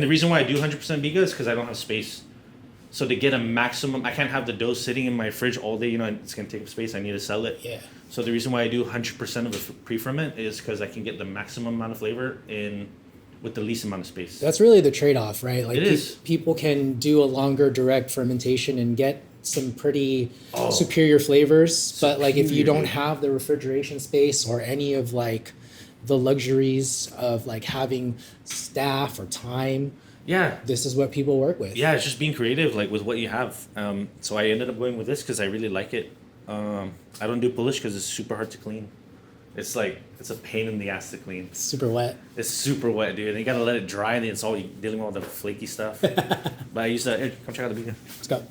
The reason why I do 100% biga is because I don't have space. So to get a maximum, I can't have the dough sitting in my fridge all day. You know, it's gonna take up space. I need to sell it. Yeah. So the reason why I do 100% of the pre-ferment is because I can get the maximum amount of flavor in with the least amount of space. That's really the trade-off, right? Like it is. People can do a longer direct fermentation and get some pretty superior flavors, but like if you don't have the refrigeration space or any of like the luxuries of like having staff or time, this is what people work with. Yeah, it's just being creative, like with what you have. So I ended up going with this because I really like it. I don't do Polish because it's super hard to clean. It's like it's a pain in the ass to clean. It's super wet. It's super wet, dude. And you gotta let it dry, and then it's all dealing with all the flaky stuff. But I used to come check out the biga. Let's go.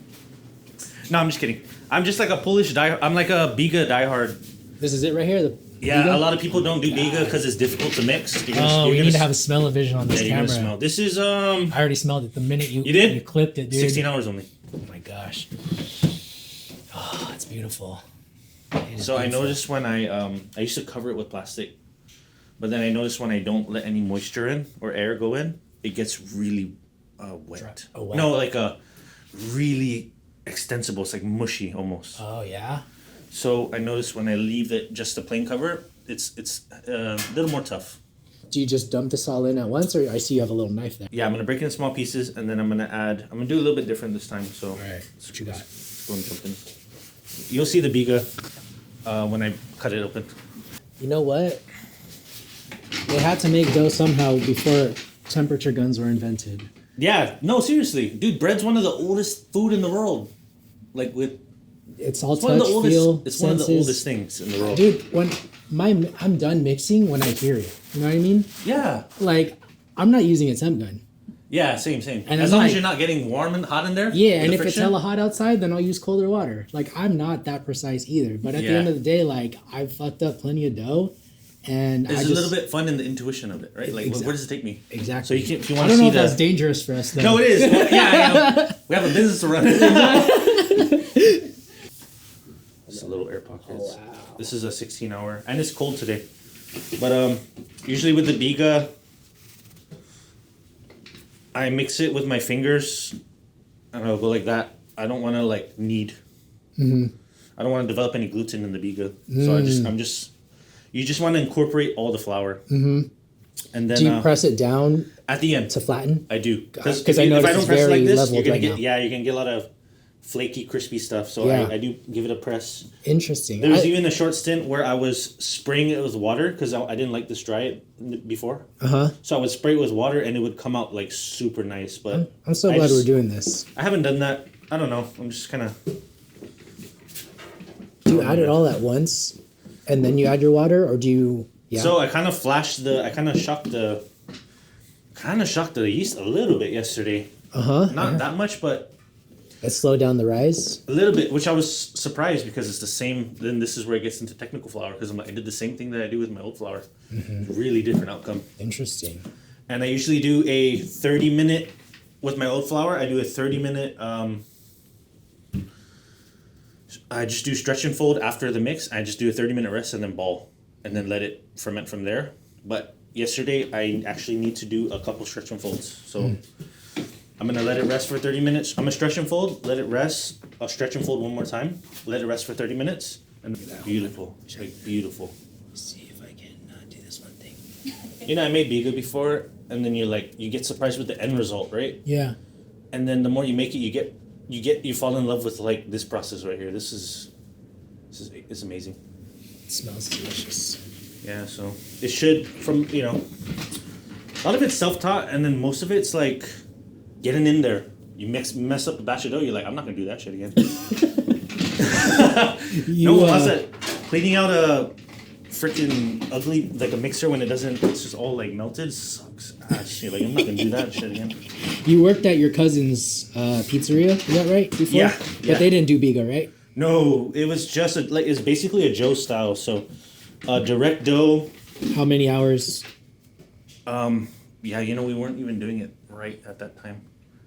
No, I'm just kidding. I'm just like a Polish I'm like a biga diehard. This is it right here. Yeah, a lot of people don't do biga because it's difficult to mix. We need to have a smell-o-vision on this camera. You're gonna smell. This is I already smelled it the minute you did? You clipped it, dude. 16 hours only. Oh my gosh. Oh, it's beautiful. So I noticed when I used to cover it with plastic, but then I noticed when I don't let any moisture in or air go in, it gets really wet. Oh, wet. No, like a really extensible. It's like mushy almost. Oh yeah. So I noticed when I leave it just a plain cover, it's a little more tough. Do you just dump this all in at once, or I see you have a little knife there? Yeah, I'm gonna break it in small pieces, and then I'm gonna do a little bit different this time. So all right, what you got? Go and jump in. You'll see the biga when I cut it open. You know what? They had to make dough somehow before temperature guns were invented. Yeah, no, seriously, dude. Bread's one of the oldest food in the world. Like it's all touch, one of the oldest, feel, it's senses. one of the oldest things in the world. Dude, when I'm done mixing when I hear it. You know what I mean? Yeah. Like, I'm not using a temp gun. Yeah, same. And as long as you're not getting warm and hot in there. Yeah, and if it's hella hot outside, then I'll use colder water. Like, I'm not that precise either. But at the end of the day, like, I've fucked up plenty of dough. And there's a little bit fun in the intuition of it, right? Like, where does it take me? Exactly. So if you want to see I don't know if that's dangerous for us, though. No, it is. Well, yeah, I know. We have a business to run. Just a little air pockets. Oh, wow. This is a 16-hour, and it's cold today. But usually with the biga, I mix it with my fingers, and I'll go like that. I don't want to like knead. Mm-hmm. I don't want to develop any gluten in the biga, so you just want to incorporate all the flour. Mm-hmm. And then do you press it down at the end to flatten? I do, because if I don't press it like this, you're gonna get you're gonna get a lot of flaky, crispy stuff. So I do give it a press. Interesting. There was even a short stint where I was spraying it with water because I didn't like this dry it before. So I would spray it with water and it would come out like super nice. But I'm so glad we're doing this. I haven't done that. I don't know. I'm just kind of. Do you add it all at once, and then you add your water, or do you? Yeah. So I kind of shocked the yeast a little bit yesterday. Not that much, but. It slowed down the rise? A little bit, which I was surprised because it's the same. Then this is where it gets into technical flour because I did the same thing that I do with my old flour. Really different outcome. Interesting. And I usually do a 30-minute, with my old flour, I do a 30-minute, I just do stretch and fold after the mix. I just do a 30-minute rest and then ball and then let it ferment from there. But yesterday, I actually need to do a couple stretch and folds. So... I'm going to let it rest for 30 minutes. I'm going to stretch and fold, let it rest. I'll stretch and fold one more time, let it rest for 30 minutes. And beautiful. Like, beautiful. Let's see if I can do this one thing. You know, I made biga before, and then you get surprised with the end result, right? Yeah. And then the more you make it, you fall in love with like this process right here. It's amazing. It smells delicious. Yeah, so it should, a lot of it's self-taught, and then most of it's like, getting in there, you mess up a batch of dough. You're like, I'm not gonna do that shit again. How's that? Cleaning out a freaking ugly like a mixer when it's just all like melted sucks ass. You're like, I'm not gonna do that shit again. You worked at your cousin's pizzeria, is that right? Before? Yeah. But they didn't do biga, right? No, it was just it's basically a Joe style. So, direct dough. How many hours? Yeah, we weren't even doing it right at that time.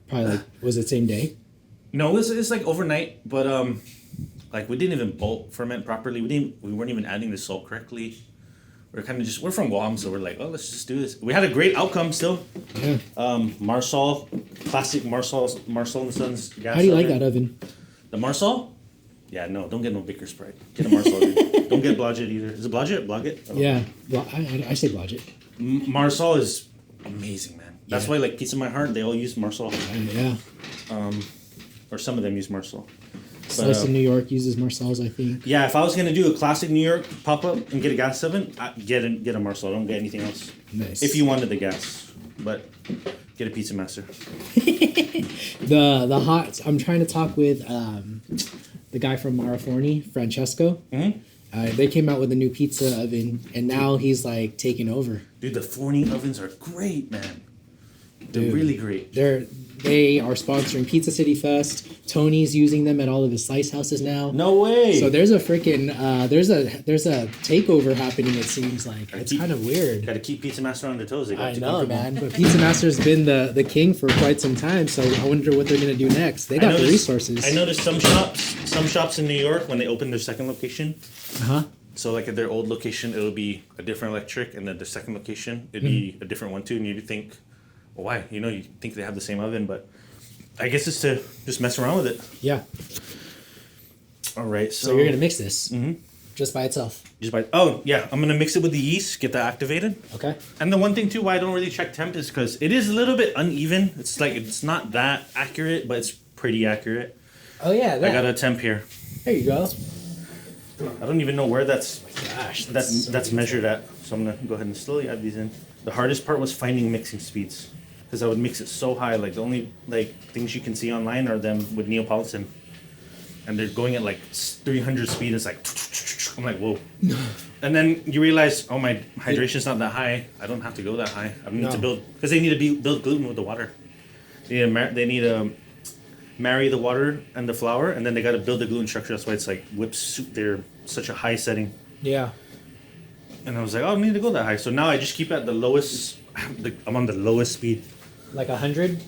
Probably was it same day? No, it's like overnight, but like we didn't even bulk ferment properly. We weren't even adding the salt correctly. we're from Guam, so we're like, oh, let's just do this. We had a great outcome still. Yeah. Marsal, classic Marsal and Sons gas. How do you like that oven? The Marsal? Yeah, no, don't get no Baker's Pride. Get a Marsal. Dude. Don't get Blodgett either. Is it Blodgett? Blodgett? Yeah, well, I say Blodgett. Marsal is amazing, man. That's why, like, Pizza My Heart, they all use Marsal. Yeah. Or some of them use Marsal. Slice in New York uses Marsals, I think. Yeah, if I was gonna do a classic New York pop up and get a gas oven, get a Marsal. Don't get anything else. Nice. If you wanted the gas, but get a Pizza Master. the hot. I'm trying to talk with the guy from Maraforni, Francesco. Mm-hmm. They came out with a new pizza oven, and now he's like taking over. Dude, the Forney ovens are great, man. They're really great. They are sponsoring Pizza City Fest. Tony's using them at all of his slice houses now. No way. So there's a freaking there's a takeover happening. It seems like it's kind of weird. Got to keep Pizza Master on their toes. I know, man. But Pizza Master's been the king for quite some time. So I wonder what they're gonna do next. They got the resources. I noticed some shops in New York when they open their second location. So like at their old location, it'll be a different electric, and then the second location, it'd be a different one too. And you'd think, well, why? You know, you think they have the same oven, but I guess it's to just mess around with it. Yeah. All right. So you're gonna mix this just by itself. Oh yeah, I'm gonna mix it with the yeast, get that activated. Okay. And the one thing too why I don't really check temp is because it is a little bit uneven. It's not that accurate, but it's pretty accurate. Oh yeah. I got a temp here. There you go. I don't even know where that's Gosh, that's measured at. So I'm gonna go ahead and slowly add these in. The hardest part was finding mixing speeds, because I would mix it so high. Like the only things you can see online are them with Neapolitan, and they're going at like 300 speed. It's like I'm like, whoa. And then you realize, oh, my hydration's not that high. I don't have to go that high. I need to build, because they need to build gluten with the water. They need to marry the water and the flour, and then they got to build the gluten structure. That's why it's like they're such a high setting. Yeah. And I was like, oh, I don't need to go that high. So now I just keep at the lowest. I'm on the lowest speed. Like 100.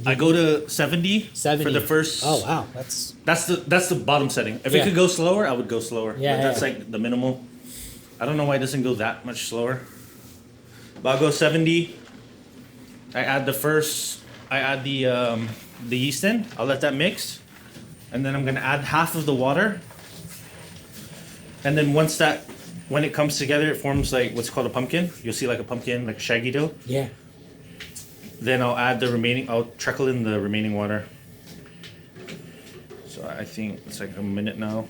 I go to 70. 70 for the first. Oh wow, that's the bottom setting. If it could go slower, I would go slower. Yeah, but that's like the minimal. I don't know why it doesn't go that much slower. But I'll go 70. I add the yeast in. I'll let that mix, and then I'm gonna add half of the water. And then when it comes together, it forms like what's called a pumpkin. You'll see like a pumpkin, like a shaggy dough. Yeah. Then I'll trickle in the remaining water. So I think it's like a minute now.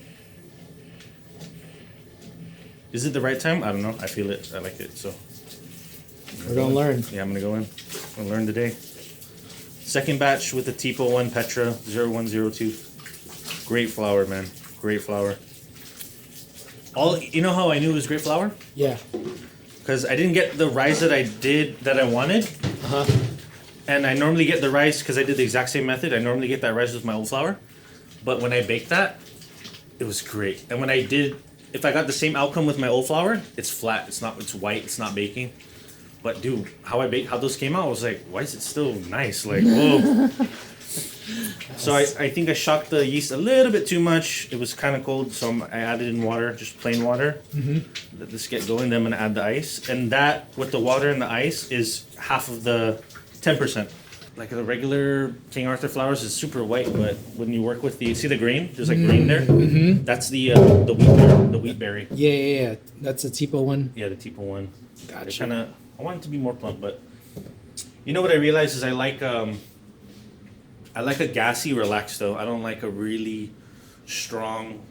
Is it the right time? I don't know. I feel it. I like it. So We're gonna learn. Yeah, I'm gonna go in. I'm gonna learn today. Second batch with the Tipo 1 Petra 0102. Great flour, man. Great flour. You know how I knew it was great flour? Yeah. Because I didn't get the rice that I wanted. And I normally get the rice, because I did the exact same method. I normally get that rice with my old flour. But when I baked that, it was great. And if I got the same outcome with my old flour, it's flat. It's white. It's not baking. But dude, how those came out, I was like, why is it still nice? Like, whoa. So I think I shocked the yeast a little bit too much. It was kind of cold, so I added in water, just plain water. Let this get going, then I'm gonna add the ice. And that, with the water and the ice, is half of the 10%. Like the regular King Arthur flours is super white, but when you work with see the grain? There's like grain there. That's the wheat berry. Yeah. That's a Tipo one. Yeah, the Tipo one. Gotcha. I want it to be more plump, but you know what I realized is I like a gassy relaxed dough. I don't like a really strong.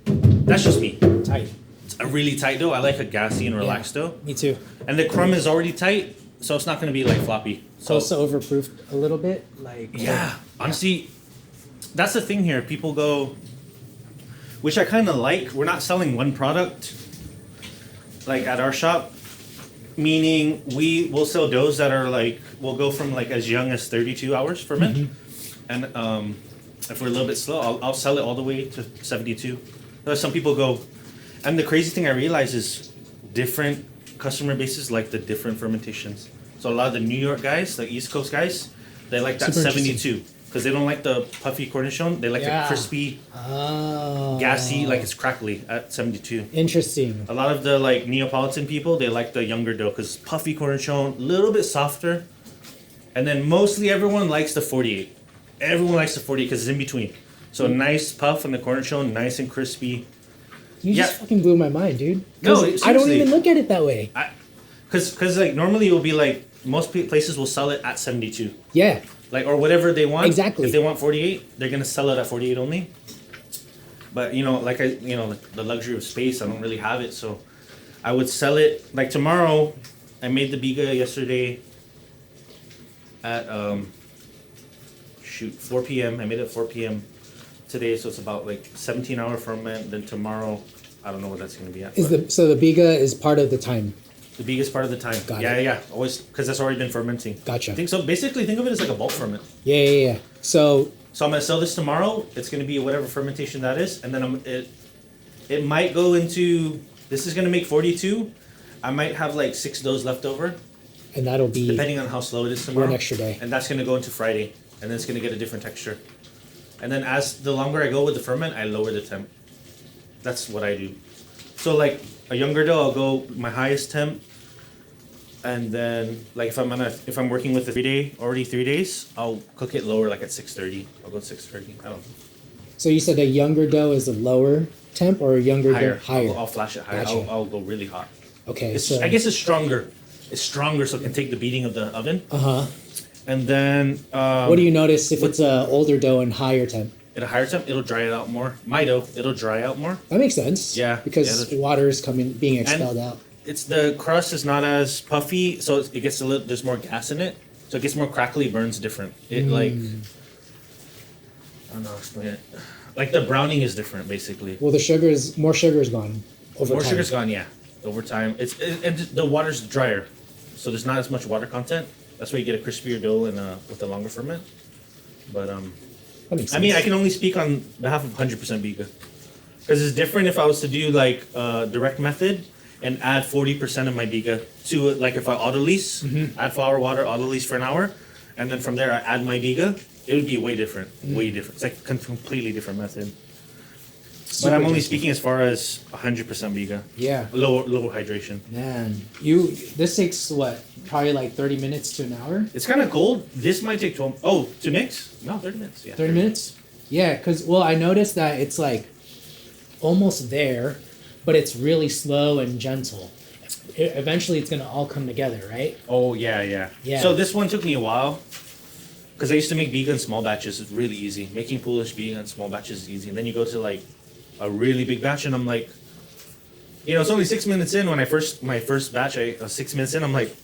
That's just me. Tight. It's a really tight dough. I like a gassy and relaxed dough. Me too. And the crumb is already tight, so it's not going to be like floppy. So it's overproofed a little bit, like. Yeah, honestly, that's the thing here. People go, which I kind of like. We're not selling one product, like at our shop. Meaning we will sell doughs that are like, we'll go from like as young as 32 hours ferment. And if we're a little bit slow, I'll sell it all the way to 72. Some people go, and the crazy thing I realize is different customer bases like the different fermentations. So a lot of the New York guys, the East Coast guys, they like that 72. because they don't like the puffy cornichon. They like the crispy, gassy, like it's crackly at 72. Interesting. A lot of the like Neapolitan people, they like the younger dough because puffy cornichon, a little bit softer. And then mostly everyone likes the 48. Everyone likes the 48 because it's in between. So nice puff on the cornichon, nice and crispy. You just fucking blew my mind, dude. No, I don't even look at it that way. Because like normally it will be like most places will sell it at 72. Yeah. Like or whatever they want. Exactly. If they want 48, they're gonna sell it at 48 only. But you know, like the luxury of space, I don't really have it, so I would sell it like tomorrow. I made the biga yesterday at 4 p.m. I made it at 4 p.m. today, so it's about like 17-hour ferment. Then tomorrow, I don't know what that's gonna be at. So the biga is part of the time. The biggest part of the time. Got it. Yeah. Always, because that's already been fermenting. Gotcha. I think so. Basically, think of it as like a bulk ferment. Yeah. So I'm gonna sell this tomorrow. It's gonna be whatever fermentation that is, and then it might go into. This is gonna make 42. I might have like 6 doughs left over. And that'll be depending on how slow it is tomorrow. One extra day. And that's gonna go into Friday, and then it's gonna get a different texture. And then as the longer I go with the ferment, I lower the temp. That's what I do. So like a younger dough, I'll go my highest temp, and then like if I'm working with the 3 days, I'll cook it lower, like at 6:30. I'll go 6:30. I don't know. So you said a younger dough is a lower temp or a younger Higher. dough higher? I'll flash it higher. Gotcha. I'll go really hot. Okay. I guess it's stronger. It's stronger, so it can take the beating of the oven. And then what do you notice if it's a older dough and higher temp? At a higher temp, it'll dry it out more. My dough, it'll dry out more. That makes sense. Yeah. Because water is being expelled out. It's the crust is not as puffy, so it gets a little. There's more gas in it, so it gets more crackly. Burns different. It like I don't know how to explain it. Like the browning is different, basically. Well, more sugar is gone over time. More sugar's gone, yeah. Over time, and the water's drier, so there's not as much water content. That's why you get a crispier dough and with a longer ferment. But I mean, I can only speak on behalf of 100% biga, because it's different if I was to do like direct method and add 40% of my biga to it. Like if I auto lease, add flour, water, auto lease for an hour, and then from there I add my biga. It would be way different. Way different. It's like a completely different method. But I'm only speaking as far as 100% biga. Yeah. Low hydration. Man, this takes what? Probably like 30 minutes to an hour? It's kind of cold. This might take 12. Oh, to mix? No, 30 minutes. Yeah. 30 minutes? Yeah, because, I noticed that it's like almost there, but it's really slow and gentle. Eventually, it's going to all come together, right? Oh, yeah. So this one took me a while. Because I used to make biga in small batches. It's really easy. Making Polish biga in small batches is easy. And then you go to like a really big batch, and I'm like, it's only 6 minutes in. When my first batch, 6 minutes in, I'm like,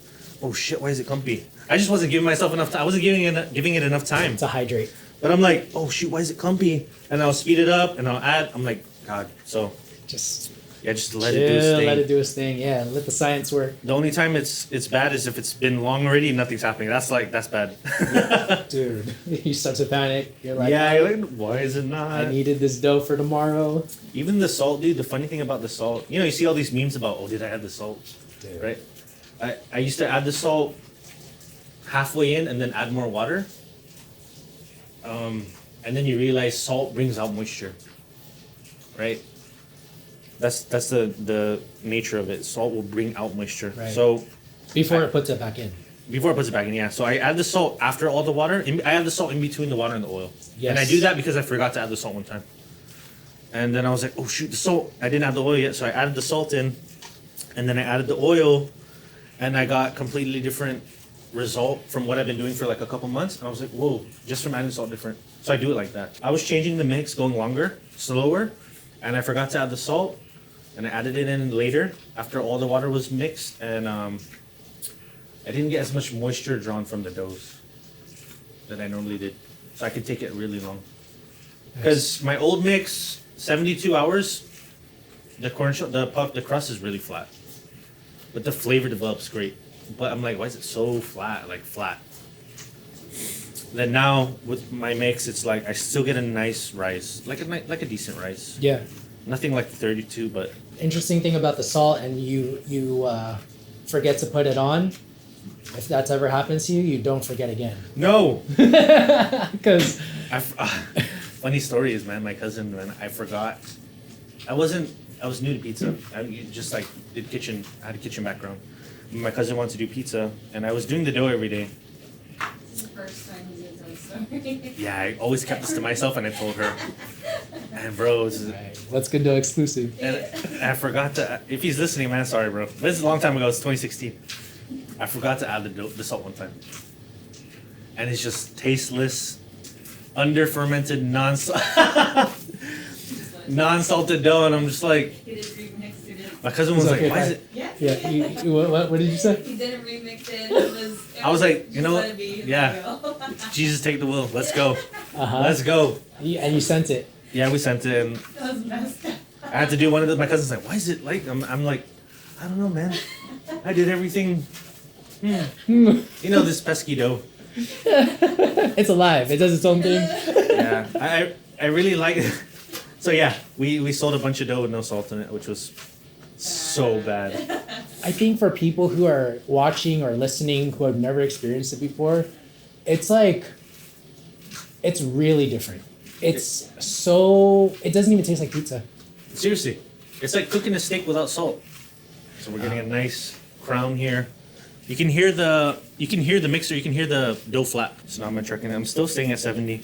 oh shit, why is it clumpy? I just wasn't giving myself enough time. I wasn't giving it enough time to hydrate. But I'm like, oh shoot, why is it clumpy? And I'll speed it up and I'll add. I'm like, God. So just let it do its thing. Let it do its thing. Yeah, let the science work. The only time it's bad is if it's been long already and nothing's happening. That's bad. Dude, you start to panic. You're like, you're like, why is it not? I needed this dough for tomorrow. Even the salt, dude. The funny thing about the salt, you see all these memes about, oh, did I add the salt? Dude. Right? I used to add the salt halfway in and then add more water. And then you realize salt brings out moisture. Right? That's the nature of it. Salt will bring out moisture. Right. So before it puts it back in. Before it puts it back in, yeah. So I add the salt after all the water. I add the salt in between the water and the oil. Yes. And I do that because I forgot to add the salt one time. And then I was like, oh shoot, the salt. I didn't add the oil yet, so I added the salt in, and then I added the oil, and I got completely different result from what I've been doing for like a couple months. And I was like, whoa, just from adding salt different. So I do it like that. I was changing the mix, going longer, slower, and I forgot to add the salt. And I added it in later after all the water was mixed, and I didn't get as much moisture drawn from the doughs that I normally did, so I could take it really long. Because my old mix, 72 hours, the crust is really flat, but the flavor develops great. But I'm like, why is it so flat? Like flat. Then now with my mix, it's like I still get a nice rice, like a decent rice. Yeah. Nothing like the 32, but interesting thing about the salt, and you forget to put it on. If that's ever happens to you, you don't forget again. No. Because Funny story is, man, my cousin, man, I forgot. I was new to pizza. I just like I had a kitchen background. My cousin wanted to do pizza, and I was doing the dough every day. It's the first time he's gonna tell the story. Yeah, I always kept this to myself, and I told her. And bro, let's get to exclusive. and I forgot to. If he's listening, man, sorry, bro. This is a long time ago. It's 2016. I forgot to add the salt one time, and it's just tasteless, under-fermented, non-salted dough, and I'm just like. He didn't remix it. My cousin was It's like, okay, "Why is fine. it?" Yeah. Yeah. What did you say? He didn't remix it. I was like, you know let what? it be. Yeah. Jesus, take the wheel. Let's go. Uh-huh. Let's go. And you sent it. Yeah, we sent it, and That was messed up. I had to do one of those. My cousin's like, "Why is it like?" I'm like, "I don't know, man. I did everything." You know this pesky dough. It's alive. It does its own thing. Yeah, I really like it. So yeah, we sold a bunch of dough with no salt in it, which was so bad. I think for people who are watching or listening who have never experienced it before, it's really different. It doesn't even taste like pizza. Seriously, it's like cooking a steak without salt. So we're getting a nice crown here. You can hear the mixer. You can hear the dough flap. So now I'm checking it. I'm still staying at 70.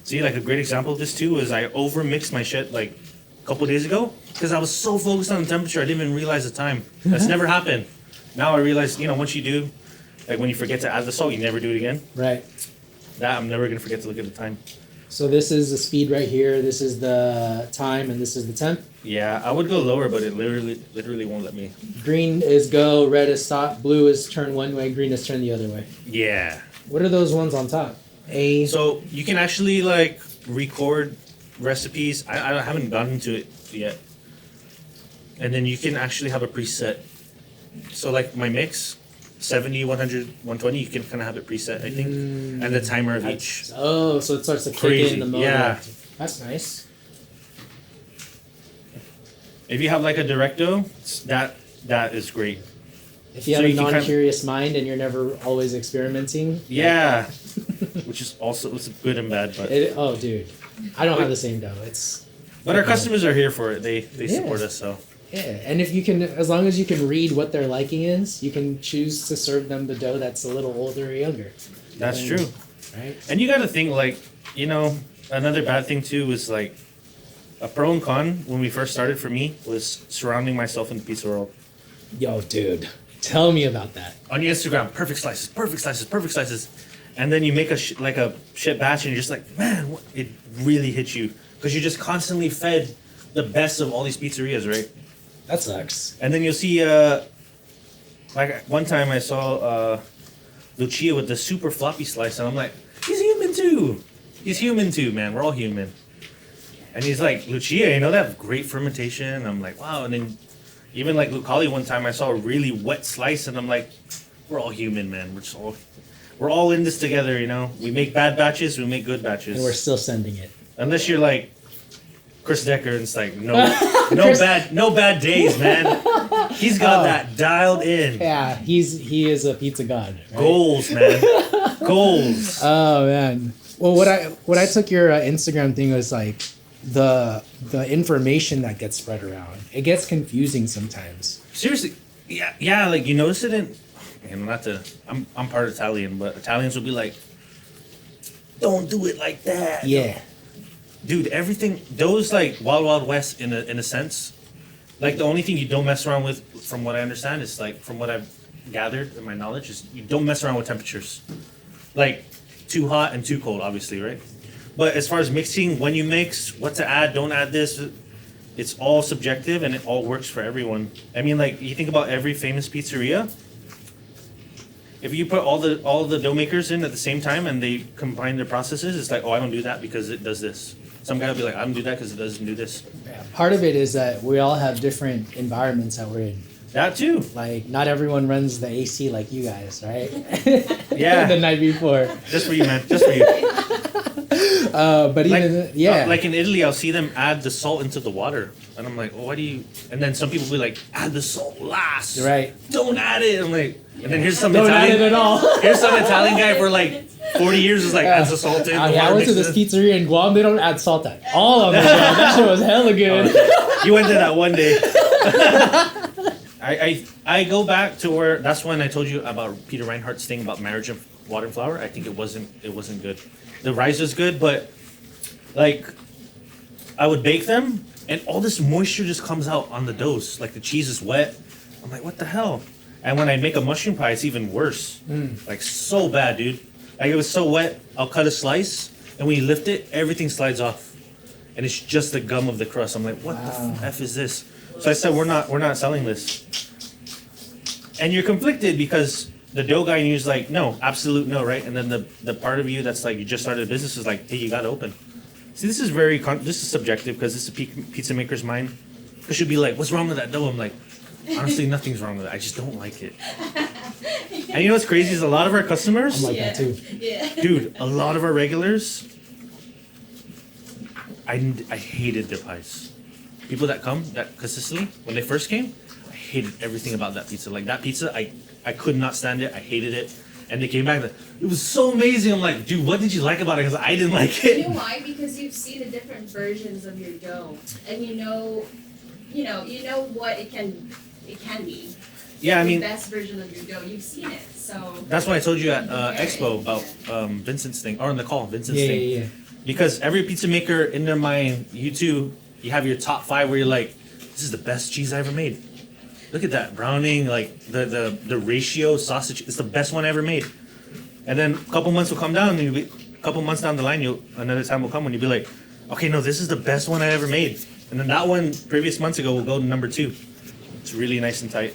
See, like a great example of this too is I over mixed my shit like a couple days ago because I was so focused on the temperature I didn't even realize the time. That's never happened. Now I realize, once you do, like when you forget to add the salt, you never do it again. Right. That I'm never gonna forget to look at the time. So this is the speed right here. This is the time, and this is the temp. Yeah, I would go lower, but it literally won't let me. Green is go, red is stop, blue is turn one way, green is turn the other way. Yeah. What are those ones on top? So you can actually like record recipes. I haven't gotten to it yet. And then you can actually have a preset. So like my mix, 70, 100, 120, you can kind of have it preset, I think. And the timer of each. Oh, so it starts to kick Crazy, in the mode. yeah. That's nice. If you have like a Directo, that is great. If you So have you a can non-curious mind and you're never always experimenting. Yeah. Which is also, it's good and bad, but. Oh, dude. I don't have the same dough. But our customers are here for it. They support us, so. Yeah, and if you can, as long as you can read what their liking is, you can choose to serve them the dough that's a little older or younger. That's true. Right? And you got to think, like, another bad thing too was like a pro and con when we first started for me was surrounding myself in the pizza world. Yo, dude, tell me about that. On your Instagram, perfect slices, perfect slices, perfect slices. And then you make a shit batch and you're just like, man, it really hits you. Because you're just constantly fed the best of all these pizzerias, right? That sucks. And then you'll see, like one time I saw Lucia with the super floppy slice, and I'm like, he's human too. He's human too, man. We're all human. And he's like, Lucia, they have great fermentation. I'm like, wow. And then even like Lucali one time, I saw a really wet slice, and I'm like, we're all human, man. We're all in this together, We make bad batches, we make good batches. And we're still sending it. Unless you're like Chris Decker, and it's like no bad days, man. He's got that dialed in. Yeah, he is a pizza god. Right? Goals, man. Goals. Oh man. Well, what I took your Instagram thing was like the information that gets spread around. It gets confusing sometimes. Seriously, yeah. Like you notice it in. I'm part Italian, but Italians will be like, "Don't do it like that." Yeah. Dude, everything those like Wild West in a sense. Like the only thing you don't mess around with, from what I understand, is like from what I've gathered in my knowledge, is you don't mess around with temperatures. Like too hot and too cold, obviously, right? But as far as mixing, when you mix, what to add, don't add this, it's all subjective and it all works for everyone. I mean, like you think about every famous pizzeria. If you put all the dough makers in at the same time and they combine their processes, it's like, oh, I don't do that because it does this. Some guy will be like, I don't do that because it doesn't do this. Yeah. Part of it is that we all have different environments that we're in. That too. Like, not everyone runs the AC like you guys, right? Yeah. The night before. Just for you, man. Just for you. But even like in Italy, I'll see them add the salt into the water, and I'm like, oh, why do you? And then some people will be like, add the salt last. Right. Don't add it. I'm like, and then here's some don't Italian. add it at all. Here's some Italian guy for like 40 years is like adds the salt in. I went to this pizzeria in Guam. They don't add salt at all of it. Bro. That shit was hella good. You went there that one day. I go back to where that's when I told you about Peter Reinhardt's thing about marriage of water and flour. I think it wasn't good. The rice was good, but like I would bake them and all this moisture just comes out on the doughs. Like the cheese is wet. I'm like, what the hell? And when I make a mushroom pie, it's even worse. Like so bad, dude. Like it was so wet. I'll cut a slice, and when you lift it, everything slides off, and it's just the gum of the crust. I'm like, what the f is this? So I said, we're not selling this. And you're conflicted because the dough guy knew like, no, absolute no, right? And then the part of you that's like, you just started a business is like, hey, you got to open. See, this is this is subjective because this is a pizza maker's mind. Because she'll be like, what's wrong with that dough? I'm like, honestly, nothing's wrong with it. I just don't like it. And you know what's crazy is a lot of our customers. I'm like that too. Yeah. Dude, a lot of our regulars, I hated their pies. People that come that consistently, when they first came, I hated everything about that pizza. Like that pizza, I could not stand it. I hated it. And they came back, it was so amazing. I'm like, dude, what did you like about it? Because I didn't like it. You know why? Because you've seen the different versions of your dough, and you know what it can be. Yeah, I mean, the best version of your dough. You've seen it, so. That's why I told you at Expo about Vincent's thing, or on the call, Vincent's thing. Yeah. Because every pizza maker in their mind, you too, you have your top 5 where you're like, this is the best cheese I ever made. Look at that browning, like the ratio sausage, it's the best one I ever made. And then a couple months will come down, and a couple months down the line, another time will come when you'll be like, okay, no, this is the best one I ever made. And then that one previous months ago will go to number 2. It's really nice and tight.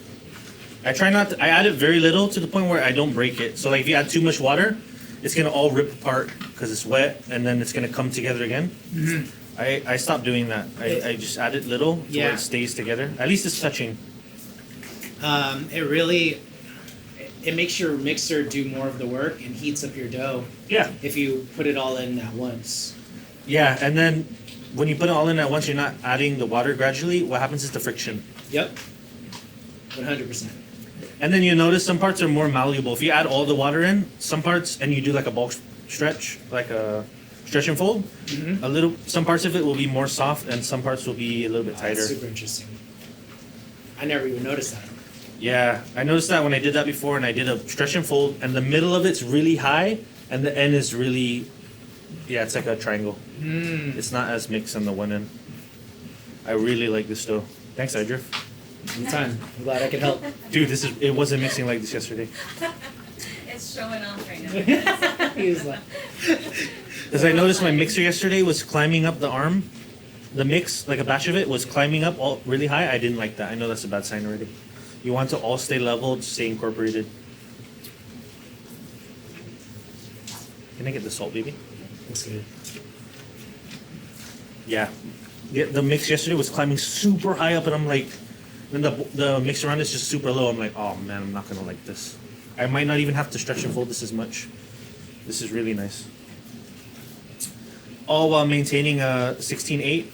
I try not to, I add it very little to the point where I don't break it. So like if you add too much water, it's gonna all rip apart because it's wet, and then it's gonna come together again. Mm-hmm. I stopped doing that. I just add it little to where it stays together. At least it's touching. It makes your mixer do more of the work and heats up your dough. Yeah. If you put it all in at once. Yeah, and then when you put it all in at once, you're not adding the water gradually. What happens is the friction. Yep. 100%. And then you notice some parts are more malleable. If you add all the water in, some parts, and you do like a bulk stretch, like a stretch and fold, some parts of it will be more soft, and some parts will be a little bit tighter. That's super interesting. I never even noticed that. Yeah, I noticed that when I did that before, and I did a stretch and fold, and the middle of it's really high, and the end is really, it's like a triangle. It's not as mixed on the one end. I really like this dough. Thanks, Idris. Anytime. I'm glad I could help. Dude, it wasn't mixing like this yesterday. It's showing off right now. He was like, Because I noticed my mixer yesterday was climbing up the arm. The mix, like a batch of it, was climbing up all really high. I didn't like that. I know that's a bad sign already. You want to all stay leveled, stay incorporated. Can I get the salt, baby? looks good. Yeah. The mix yesterday was climbing super high up, and I'm like, then the mix around is just super low. I'm like, oh man, I'm not gonna like this. I might not even have to stretch and fold this as much. This is really nice. All while maintaining a 16.8.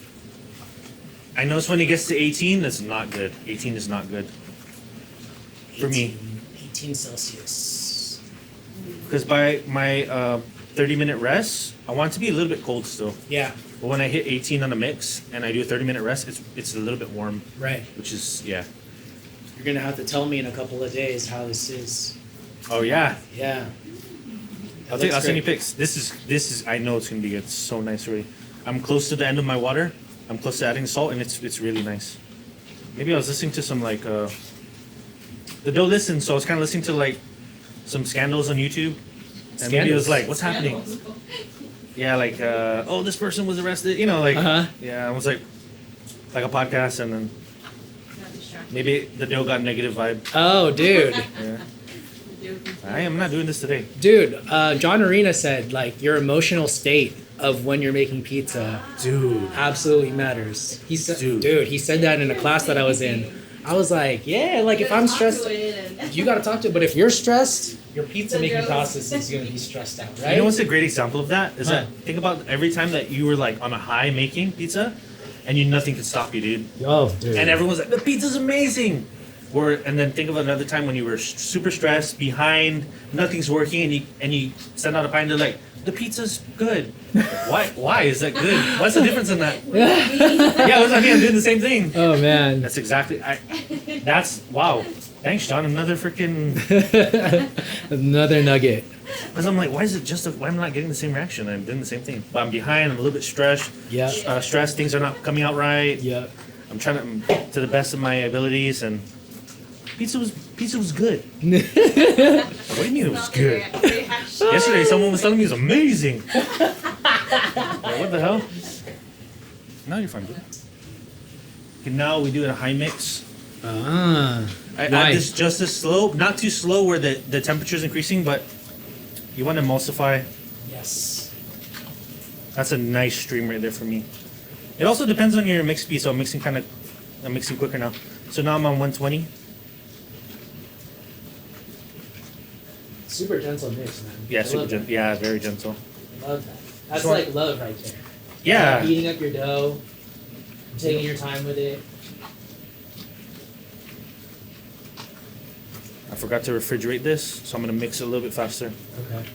I notice when it gets to 18, that's not good. 18 is not good. For me. 18 Celsius. Because by my 30-minute rest, I want it to be a little bit cold still. Yeah. But when I hit 18 on a mix and I do a 30-minute rest, it's a little bit warm. Right. Which is, yeah. You're going to have to tell me in a couple of days how this is. Oh, yeah. Yeah. I'll send you pics. This is. I know it's gonna be good. It's so nice already. I'm close to the end of my water. I'm close to adding salt, and it's really nice. Maybe I was listening to some like the dough listen, so I was kind of listening to like some scandals on YouTube, and maybe it was like, what's happening? Yeah, like this person was arrested. You know, like yeah, I was like a podcast, and then maybe the dough got negative vibe. Oh, dude. Yeah. I am not doing this today. Dude, John Arena said, like, your emotional state of when you're making pizza, Dude, absolutely matters. He said, Dude. he said that in a class that I was in. I was like, yeah, like if I'm stressed, you got to talk to it. But if you're stressed, your pizza making process is going to be stressed out, right? You know what's a great example of that? Is Huh. that think about every time that you were like on a high making pizza, and nothing could stop you, dude. Oh, dude. And everyone's like, the pizza's amazing. And then think of another time when you were super stressed, behind, nothing's working, and you send out a pie and they're like, the pizza's good. Why is that good? What's the difference in that? Yeah, what's that mean? I'm doing the same thing. Oh man. That's exactly. That's wow. Thanks, John. Another freaking. Another nugget. Because I'm like, why am I not getting the same reaction? I'm doing the same thing, but I'm behind. I'm a little bit stressed. Yeah. Stressed. Things are not coming out right. Yeah. I'm trying to the best of my abilities, and pizza was good. What do you mean it was good? Yesterday, someone was telling me it was amazing. Like, what the hell? No, you're fine, dude. Okay, now we do it a high mix. Ah. I Why? add this just as slow, not too slow where the temperature's increasing, but you want to emulsify. Yes. That's a nice stream right there for me. It also depends on your mix speed, so I'm mixing quicker now. So now I'm on 120. Super gentle mix, man. Yeah, I super love gentle. that. Yeah, very gentle. Love that. That's So- like love right there. Yeah. Eating up your dough, taking your time with it. I forgot to refrigerate this, so I'm gonna mix it a little bit faster. Okay.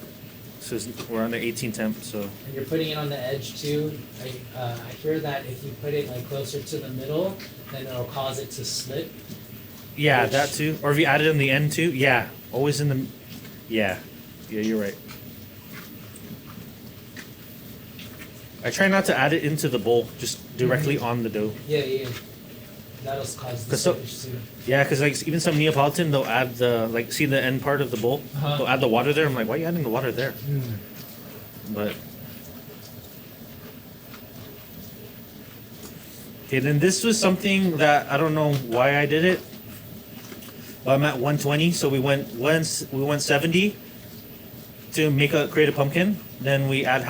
So we're under 18 temp, so And you're putting it on the edge too. I hear that if you put it like closer to the middle, then it'll cause it to slip. yeah, Which- that too. Or if you add it in the end too, yeah, always in the, yeah, you're right. I try not to add it into the bowl, just directly on the dough. Yeah. That'll cause the 'Cause so- slippage too. Yeah, because like even some Neapolitan, they'll add see the end part of the bowl, Uh-huh. they'll add the water there. I'm like, why are you adding the water there? But okay, then this was something that I don't know why I did it. But I'm at 120, so we went 70 to create a pumpkin. Then we add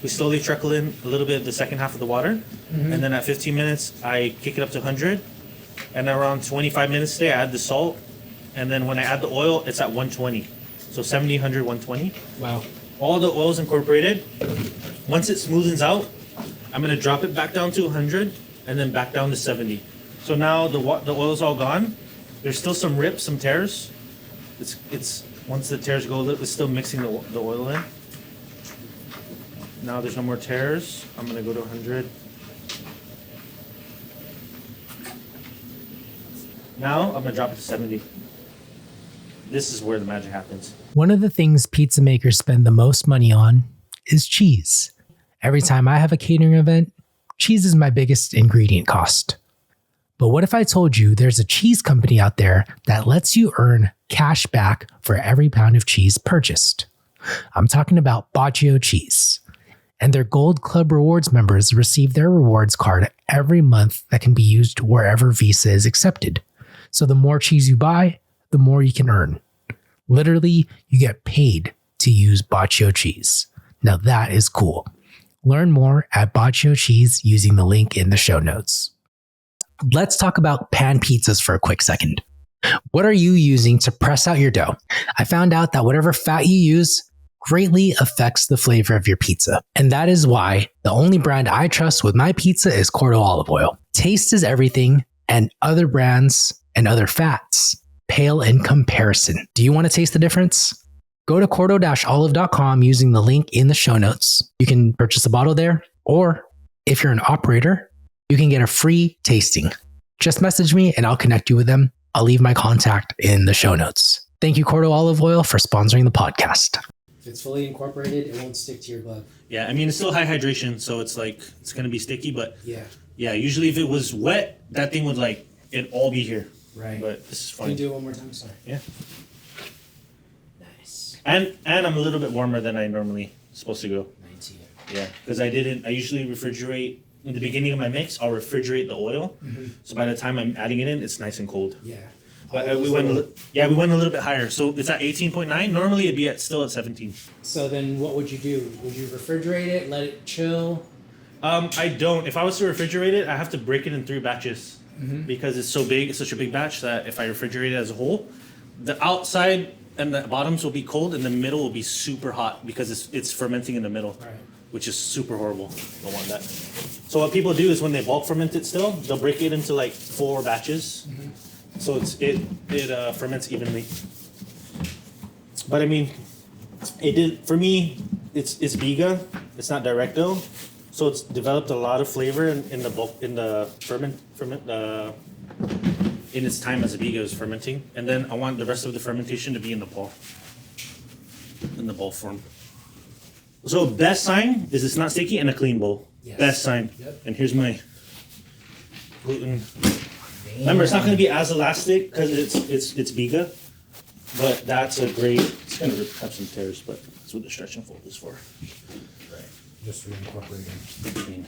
we slowly trickle in a little bit of the second half of the water, and then at 15 minutes I kick it up to 100, and around 25 minutes today I add the salt, and then when I add the oil it's at 120, so 70, 100, 120. Wow. All the oil's incorporated. Once it smoothens out, I'm gonna drop it back down to 100 and then back down to 70. So now the oil's all gone. There's still some rips, some tears. It's once the tears go, it's still mixing the oil in. Now there's no more tears. I'm gonna go to 100. Now I'm gonna drop it to 70. This is where the magic happens. One of the things pizza makers spend the most money on is cheese. Every time I have a catering event, cheese is my biggest ingredient cost. But what if I told you there's a cheese company out there that lets you earn cash back for every pound of cheese purchased? I'm talking about Bacio Cheese. And their Gold Club Rewards members receive their rewards card every month that can be used wherever Visa is accepted. So the more cheese you buy, the more you can earn. Literally, you get paid to use Bacio Cheese. Now that is cool. Learn more at Bacio Cheese using the link in the show notes. Let's talk about pan pizzas for a quick second. What are you using to press out your dough? I found out that whatever fat you use greatly affects the flavor of your pizza. And that is why the only brand I trust with my pizza is Corto Olive Oil. Taste is everything, and other brands and other fats pale in comparison. Do you want to taste the difference? Go to corto-olive.com using the link in the show notes. You can purchase a bottle there, or if you're an operator, you can get a free tasting. Just message me and I'll connect you with them. I'll leave my contact in the show notes. Thank you, Corto Olive Oil, for sponsoring the podcast. If it's fully incorporated, it won't stick to your glove. Yeah, I mean it's still high hydration, so it's like it's gonna be sticky, but Yeah, yeah, usually if it was wet, that thing would like it'd all be here. right. But this is Can you fine. do it one more time? Sorry. Yeah. Nice. And I'm a little bit warmer than I normally supposed to go. 19. Yeah, because I usually refrigerate in the beginning of my mix. I'll refrigerate the oil, so by the time I'm adding it in, it's nice and cold. Yeah. But we went a little bit higher. So it's at 18.9. Normally it'd be still at 17. So then what would you do? Would you refrigerate it, let it chill? I don't. If I was to refrigerate it, I have to break it in 3 batches because it's so big. It's such a big batch that if I refrigerate it as a whole, the outside and the bottoms will be cold, and the middle will be super hot because it's fermenting in the middle, Right. which is super horrible. Don't want that. So what people do is when they bulk ferment it still, they'll break it into like 4 batches, so it ferments evenly. But I mean, it did for me. It's biga. It's not direct though, so it's developed a lot of flavor in the bulk in the ferment in its time as a biga is fermenting, and then I want the rest of the fermentation to be in the ball form. So best sign is it's not sticky and a clean bowl. Yes. Best sign. Yep. And here's my gluten. Remember, it's not going to be as elastic because it's biga, but that's a great. It's going to have some tears, but that's what the stretch and fold is for. Right. Just reincorporating. Clean.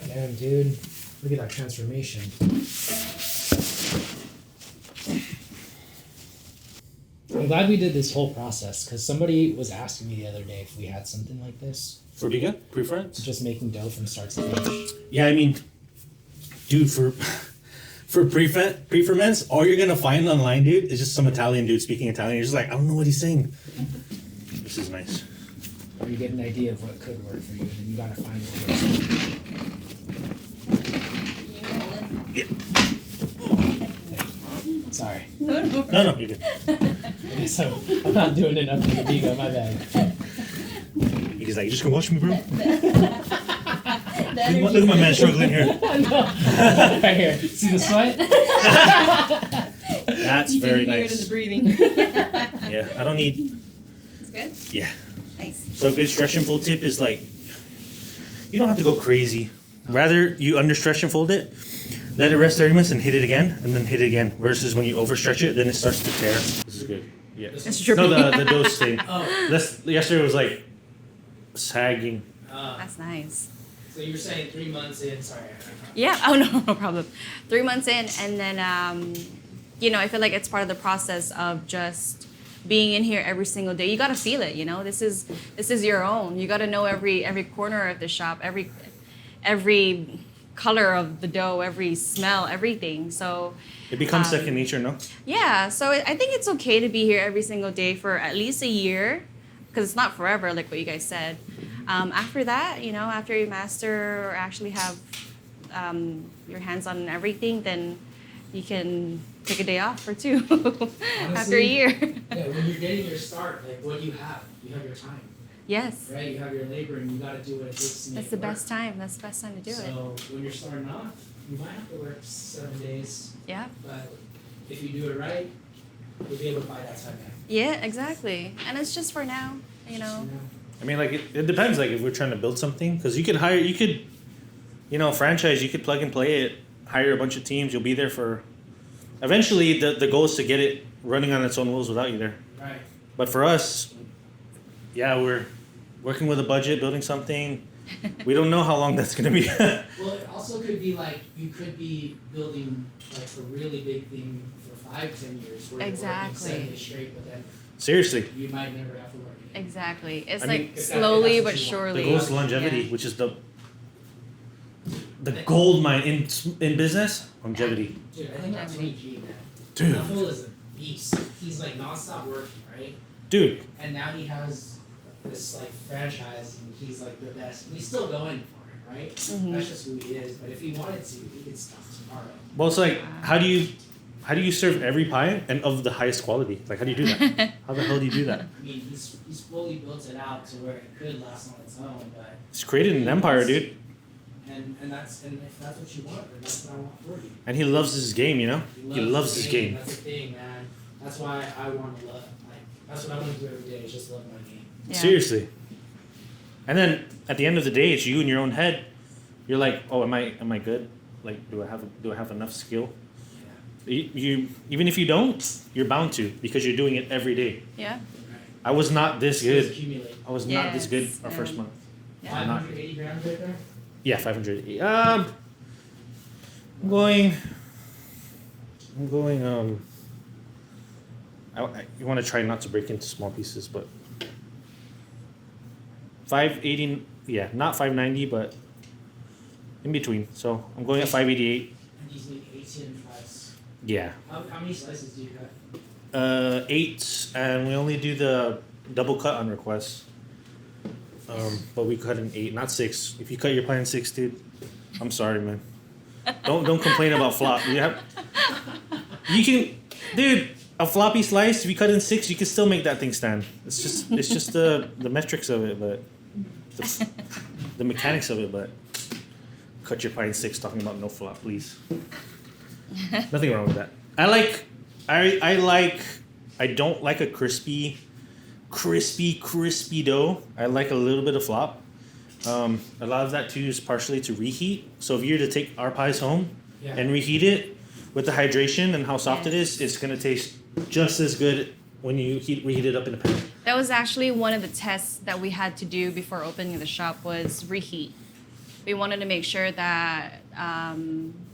Damn, dude. Look at that transformation. I'm glad we did this whole process because somebody was asking me the other day if we had something like this. For biga? Preferments? Just making dough from start to finish. Yeah, I mean, dude, for preferments, all you're gonna find online, dude, is just some Italian dude speaking Italian. You're just like, I don't know what he's saying. This is nice. Or you get an idea of what could work for you, and you gotta find what works. Yeah. Sorry. No, no. No, you're good. I guess I'm not doing enough for the biga, my bad. He's like, you just gonna watch me, bro? Look That at my man struggling here. Right here. See the sweat? That's you very can hear nice. it in the breathing. Yeah, I don't need. It's good. Yeah. Nice. So a good stretch and fold tip is like, you don't have to go crazy. Rather, you under stretch and fold it, let it rest 30 minutes and hit it again, and then hit it again. Versus when you overstretch it, then it starts to tear. This is good. Yeah. It's trippy. No, the dose thing. Oh. Yesterday was like sagging. That's nice. So you're saying 3 months in, sorry. Yeah. Oh no, no problem. 3 months in, and then I feel like it's part of the process of just being in here every single day. You gotta feel it. This is your own. You gotta know every corner of the shop, every color of the dough, every smell, everything. So It becomes second nature, no? yeah. So I think it's okay to be here every single day for at least a year, because it's not forever, like what you guys said. After that, after you master or actually have your hands on everything, then you can take a day off or 2 after a year. Yeah, when you're getting your start, like what you have your time, Yes. right? You have your labor and you gotta do what it takes to make That's the it work. best time. That's the best time to do it. So when you're starting off, you might have to work 7 days, Yeah. but if you do it right, you'll be able to buy that time back. Yeah, exactly. And it's just for now, I mean, like, it depends, like, if we're trying to build something. Because you could, franchise, you could plug and play it, hire a bunch of teams, you'll be there for... Eventually, the goal is to get it running on its own wheels without you there. Right. But for us, yeah, we're working with a budget, building something. We don't know how long that's going to be. Well, it also could be like you could be building like a really big thing for 5-10 years, where Exactly. you're working 7 days straight, but then Seriously. you might never have to work again. exactly. It's I like mean, if slowly that's but what you want. surely. The goal is longevity, Yeah. which is the gold mine in business. Longevity. Dude, I think that's G, man. Dude. That fool is a beast. He's like nonstop working, right? Dude, And now he has this like franchise, and he's like the best. And he's still going for it, right? Mhm. That's just who he is. But if he wanted to, he could stop tomorrow. well, it's like, how do you serve every pie and of the highest quality? Like, how do you do that? How the hell do you do that? I mean, he's fully built it out to where it could last on its own, but He's created an empire, dude. and if that's what you want, then that's what I want for you. And he loves his game, He loves his game. That's the thing, man. That's why I want to love. Like that's what I want to do every day. Is just love my game. Yeah. Seriously. And then at the end of the day, it's you in your own head. You're like, oh, am I good? Like, do I have enough skill? You even if you don't, you're bound to because you're doing it every day. Yeah. Right. I was not this Skills good. accumulate. I was not this good Yes, our first month. Yeah. 580 grams right there. Yeah, 500. I'm going. You want to try not to break into small pieces, but 580. Yeah, not 590, but in between. So I'm going at 588. And these need 18 slices. Yeah. How many slices do you cut? 8, and we only do the double cut on request. But we cut in 8, not 6. If you cut your pie in 6, dude, I'm sorry, man. Don't complain about flop. You can, dude. A floppy slice. If you cut in 6, you can still make that thing stand. It's just the metrics of it, but the mechanics of it. But cut your pie in 6. Talking about no flop, please. Nothing wrong with that. I don't like a crispy dough. I like a little bit of flop. A lot of that too is partially to reheat. So if you were to take our pies home and reheat it with the hydration and how soft it is, it's gonna taste just as good when you reheat it up in a pan. That was actually one of the tests that we had to do before opening the shop was reheat. We wanted to make sure that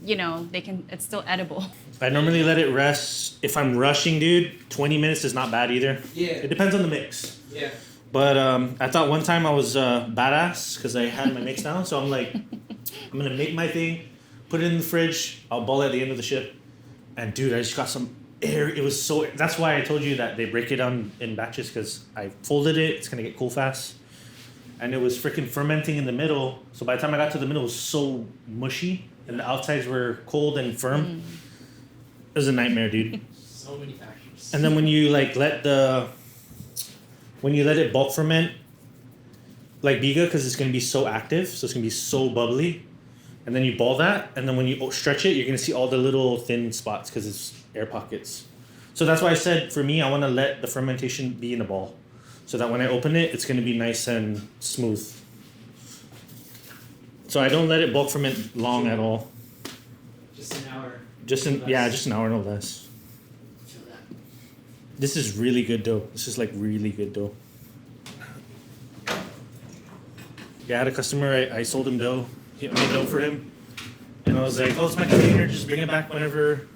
it's still edible. I normally let it rest. If I'm rushing, dude, 20 minutes is not bad either. Yeah. It depends on the mix. Yeah. But I thought one time I was badass because I had my mix down. So I'm like, I'm gonna make my thing, put it in the fridge. I'll ball it at the end of the shift. And dude, I just got some air. It was so. That's why I told you that they break it down in batches because I folded it. It's gonna get cool fast. And it was freaking fermenting in the middle. So by the time I got to the middle, it was so mushy, and the outsides were cold and firm. It was a nightmare, dude. So many factors. And then when you let it bulk ferment, like biga, because it's gonna be so active, so it's gonna be so bubbly, and then you ball that, and then when you stretch it, you're gonna see all the little thin spots because it's air pockets. So that's why I said for me, I want to let the fermentation be in a ball, so that when I open it, it's gonna be nice and smooth. So I don't let it bulk ferment long at all. Just an hour. Just an hour, no less. Feel that. This is really good dough. This is like really good dough. Yeah, I had a customer, I sold him dough. He made dough for him. And I was like, oh, it's my container. Just bring it back whenever.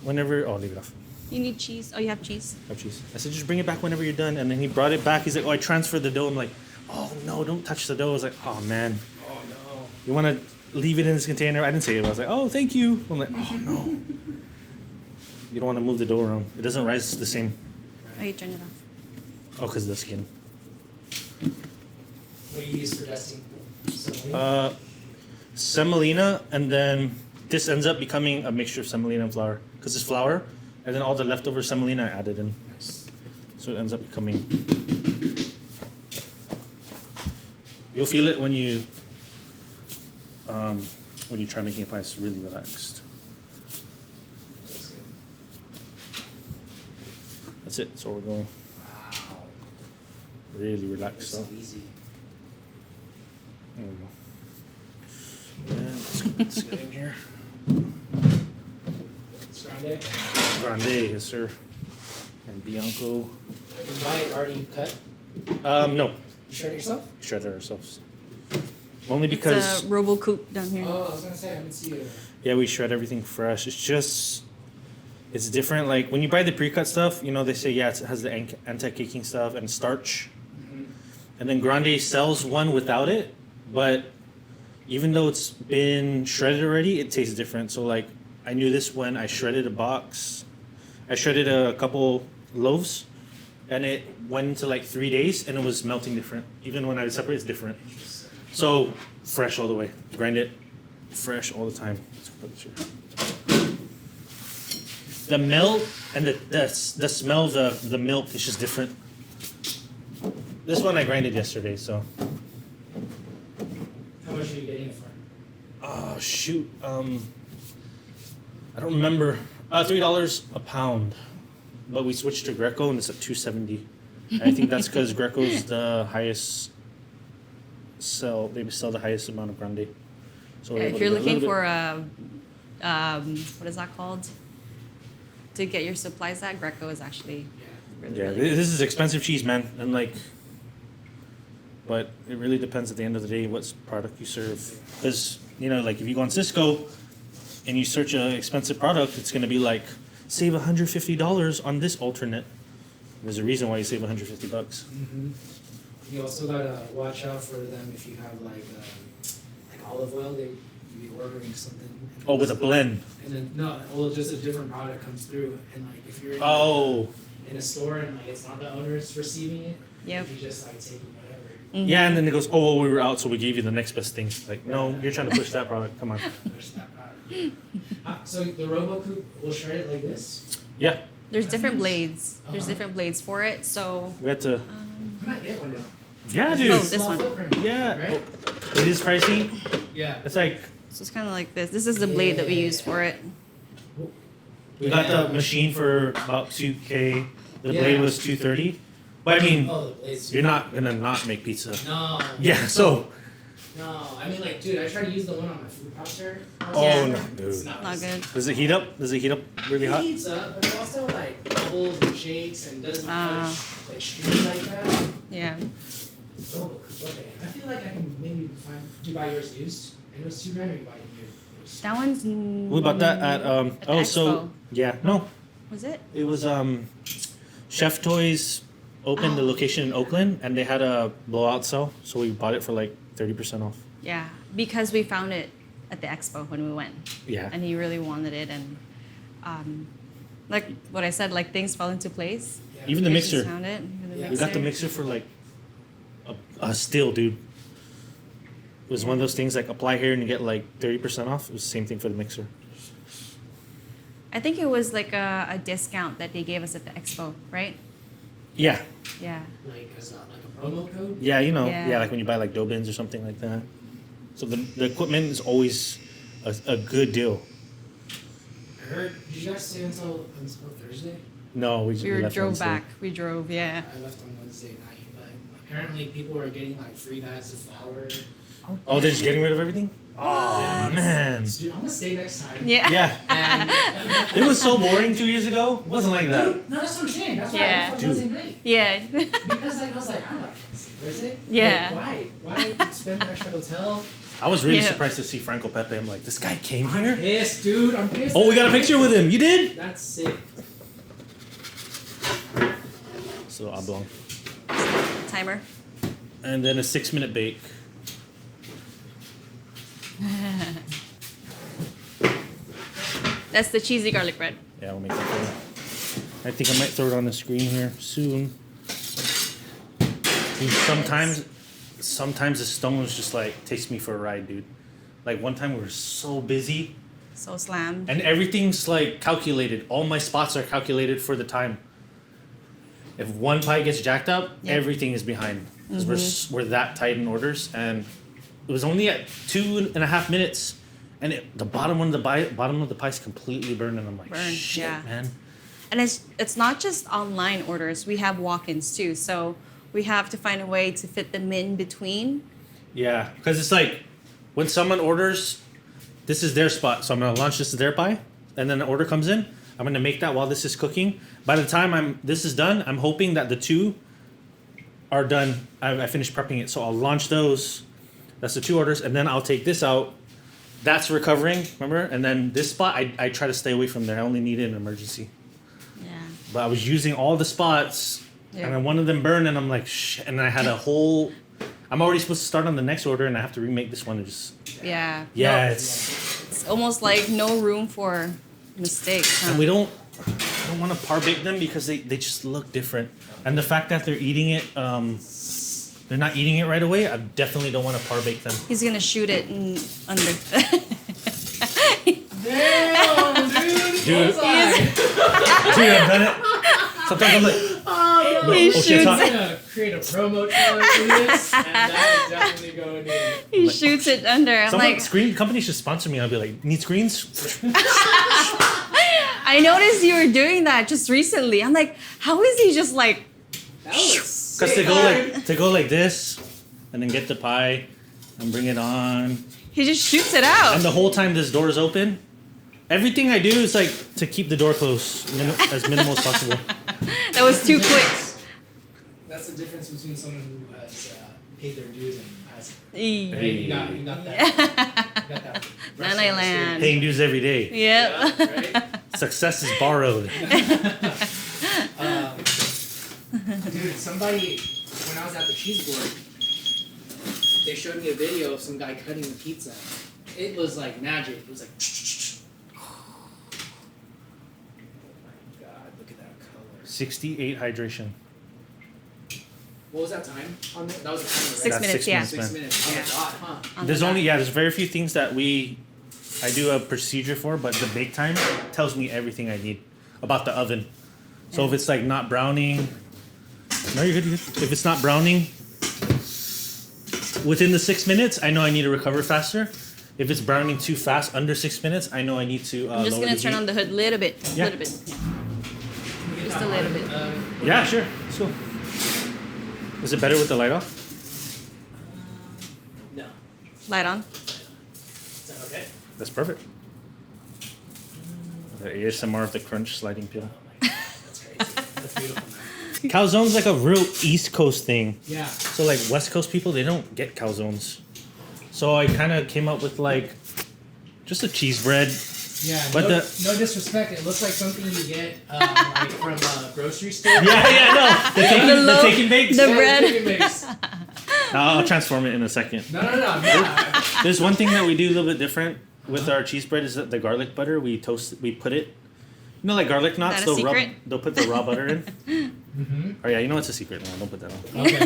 Oh, leave it off. You need cheese. Oh, you have cheese? I have cheese. I said, just bring it back whenever you're done. And then he brought it back. He's like, oh, I transferred the dough. I'm like, oh, no, don't touch the dough. I was like, oh, man. Oh no. You want to leave it in this container? I didn't say it. I was like, oh, thank you. I'm like, oh, no. You don't want to move the dough around. It doesn't rise the same. Oh, you turned it off. Oh, because of the skin. What do you use for dusting? Semolina, and then this ends up becoming a mixture of semolina and flour because it's flour, and then all the leftover semolina I added in. Nice. So it ends up becoming. You'll feel it when you try making a pie. It's really relaxed. That's good. That's it. That's where we're going. Wow. Really relaxed. So So. easy. There we go. Yeah, let's get in here. It's grande. Grande, yes sir. And Bianco. You buy it already cut? No, You shred it yourself? shred it ourselves. Only because It's a robo coop down here. Oh, I was gonna say I haven't seen it. yeah, we shred everything fresh. It's different. Like when you buy the pre-cut stuff, they say it has the anti-caking stuff and starch. And then Grande sells one without it, but even though it's been shredded already, it tastes different. So like I knew this when I shredded a box. I shredded a couple loaves, and it went into like 3 days, and it was melting different. Even when I separate, it's different. So fresh all the way. Grind it fresh all the time. Let's put this here. The melt and the smell of the milk is just different. This one I grinded yesterday, so. How much are you getting it for? Oh shoot. I don't remember. $3 a pound. But we switched to Greco and it's at $2.70. I think that's because Greco's the highest they sell the highest amount of grande. So we're Yeah, able if to you're get a looking little for a, what is that called? To get your supplies at, Greco is actually really, Yeah, really good. this is expensive cheese, man. And but it really depends at the end of the day what product you serve. Because, like if you go on Cisco and you search an expensive product, it's going to be like, save $150 on this alternate. There's a reason why you save $150. Mm-hmm. You also gotta watch out for them if you have like olive oil. You you'd be ordering something. And Oh, with a blend. And then no, well, just a different product comes through, and like if you're in a store and like it's not the owners receiving it, Yep. you just like take whatever. Yeah, and then it goes, oh, well, we were out, so we gave you the next best thing. Like, no, you're trying to push that product. Come on. Push that product. So the Robo Coupe will shred it like this. Yeah, There's different blades. There's different blades for it. So we had to. I might get one now. Yeah, dude. Oh, this Small one. footprint, Yeah. Right? It is pricey. Yeah. It's like So it's kind of like this. This is the blade that we use for it. we got the machine for about $2K. The Yeah. blade was $230. But I mean, Oh, it's you're not gonna not make pizza. no. Yeah. So. No, I mean like, dude, I tried to use the one on my food processor. Oh Yeah. no, It's dude. Not good. Does it heat up? Does it heat up really It hot? heats up, but it also like bubbles and shakes and doesn't touch like streams like that. Yeah. Oh, okay. I feel like I can maybe find. Do you buy yours used? I know it's $2,000 or you buy it used. That one's. We bought that at At the oh so expo. yeah no Was it? it was Chef Toys opened the location in Oakland and they had a blowout sale, so we bought it for like 30% off. Yeah, because we found it at the expo when we went, Yeah. and he really wanted it, and like what I said, like things fell into place. Yeah. Even the We just mixer. found it. Even the Yeah. We got the mixer for like a steal, dude. It was one of those things like apply here and you get like 30% off. It was the same thing for the mixer. I think it was like a discount that they gave us at the expo, right? Yeah. Yeah. Like as like a promo code. Yeah, you know, Yeah. yeah, like when you buy like dough bins or something like that. So the equipment is always a good deal. I heard. Did you guys stay until Thursday? No, we We left drove Wednesday. back. We drove. Yeah. I left on Wednesday night, but apparently people were getting like free bags of flour. Oh, they're just getting rid of everything? Oh, man. Dude, I'm gonna stay next time. Yeah. Yeah. And It was so boring 2 years ago. It wasn't like that. no, that's what I'm saying. That's why Yeah. I left on Wednesday night. Yeah. Because like I was like, I'm like, Thursday? Yeah. Like, why spend the extra hotel? I was really Yeah. surprised to see Franco Pepe. I'm like, this guy came here? Pissed, dude. I'm pissed. Oh, we got a picture with him. You did? That's sick. So oblong. Timer. And then a 6-minute bake. That's the cheesy garlic bread. Yeah, we'll make that for you. I think I might throw it on the screen here soon. Dude, sometimes the stones just like takes me for a ride, dude. Like one time we were so busy So slammed. and everything's like calculated. All my spots are calculated for the time. If one pie gets jacked up, Yeah. everything is behind. Because we're that tight in orders, and it was only at 2.5 minutes, and the bottom of the pie's completely burned, and I'm like, Burned, shit, yeah. man. And it's not just online orders. We have walk-ins too. So we have to find a way to fit them in between. Yeah, because it's like when someone orders, this is their spot, so I'm gonna launch this as their pie, and then the order comes in. I'm gonna make that while this is cooking. By the time this is done, I'm hoping that the two are done. I finished prepping it, so I'll launch those. That's the 2 orders, and then I'll take this out. That's recovering, remember? And then this spot, I try to stay away from there. I only need it in an emergency. Yeah. But I was using all the spots, Yeah. and then one of them burned, and I'm like, shit. And I had a whole. I'm already supposed to start on the next order, and I have to remake this one. And just Yeah. yeah, No, it's. it's almost like no room for mistakes. Huh? And we don't want to par bake them because they just look different. And the fact that they're eating it, they're not eating it right away. I definitely don't want to par bake them. He's gonna shoot it in under. Damn, dude. Dude. Dude, I've done it. Sometimes I'm like, He oh, shit, shoots it's I'm hot. gonna create a promo trailer for this, and that is definitely going in. He shoots it under. I'm Someone, like, screen company should sponsor me. I'll be like, need screens? I noticed you were doing that just recently. I'm like, how is he just like? That was Because sick. they go like this, and then get the pie, and bring it on. He just shoots it out. And the whole time this door is open, everything I do is like to keep the door closed as minimal as possible. That was too quick. That's the difference between someone who has paid their dues and hasn't. Eee. Right? You got that. You got that. Then I land. Paying dues every day. Yep. Yeah, right? Success is borrowed. Dude, somebody, when I was at the cheese board, they showed me a video of some guy cutting the pizza. it was like magic. It was like. Oh my god! Look at that color. 68 hydration. What was that time on there? That was the timer, right? 6 minutes, yeah. 6 minutes. Oh my god, huh? There's only there's very few things that I do a procedure for, but the bake time tells me everything I need about the oven. So if it's like not browning, no, you're good. If it's not browning within the 6 minutes, I know I need to recover faster. If it's browning too fast, under 6 minutes, I know I need to. I'm just gonna turn on the hood a little bit, Yeah. little bit, just a little bit. Yeah, sure. Let's go. Is it better with the light off? No. Light on. Is that okay? That's perfect. The ASMR of the crunch sliding peel. That's crazy. That's beautiful, man. Calzone's like a real East Coast thing. Yeah. So like West Coast people, they don't get calzones. So I kind of came up with like just a cheese bread. Yeah. But no disrespect. It looks like something you get like from a grocery store. Yeah, no. The taking bakes. The bread. Taking bakes. I'll transform it in a second. No. Yeah. There's one thing that we do a little bit different with our cheese bread is that the garlic butter, we put it, like garlic knots, Is that a secret? they'll put the raw butter in. Mm-hmm. Oh yeah, it's a secret. No, don't put that on. Okay.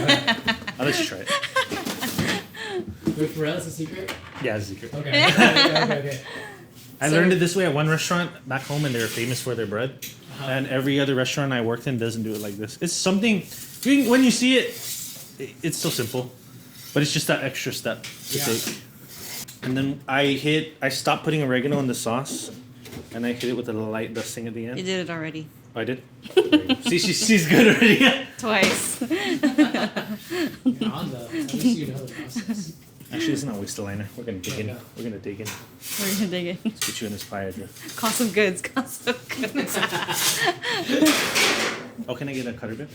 I'll let you try it. Wait, for real, it's a secret? Yeah, it's a secret. Okay. Okay. I learned it this way at one restaurant back home, and they were famous for their bread. And every other restaurant I worked in doesn't do it like this. It's something, when you see it, it's so simple, but it's just that extra step to take. And then I stopped putting oregano in the sauce, and I hit it with a light dusting at the end. You did it already. Oh, I did? See, she's good already. Twice. You're on though. At least you know the process. Actually, let's not waste the liner. We're gonna dig in. Yeah. We're gonna dig in. We're gonna dig in. Let's get you in this pie, Adria. Cost of goods. Cost of goods. Oh, can I get a cutter bit?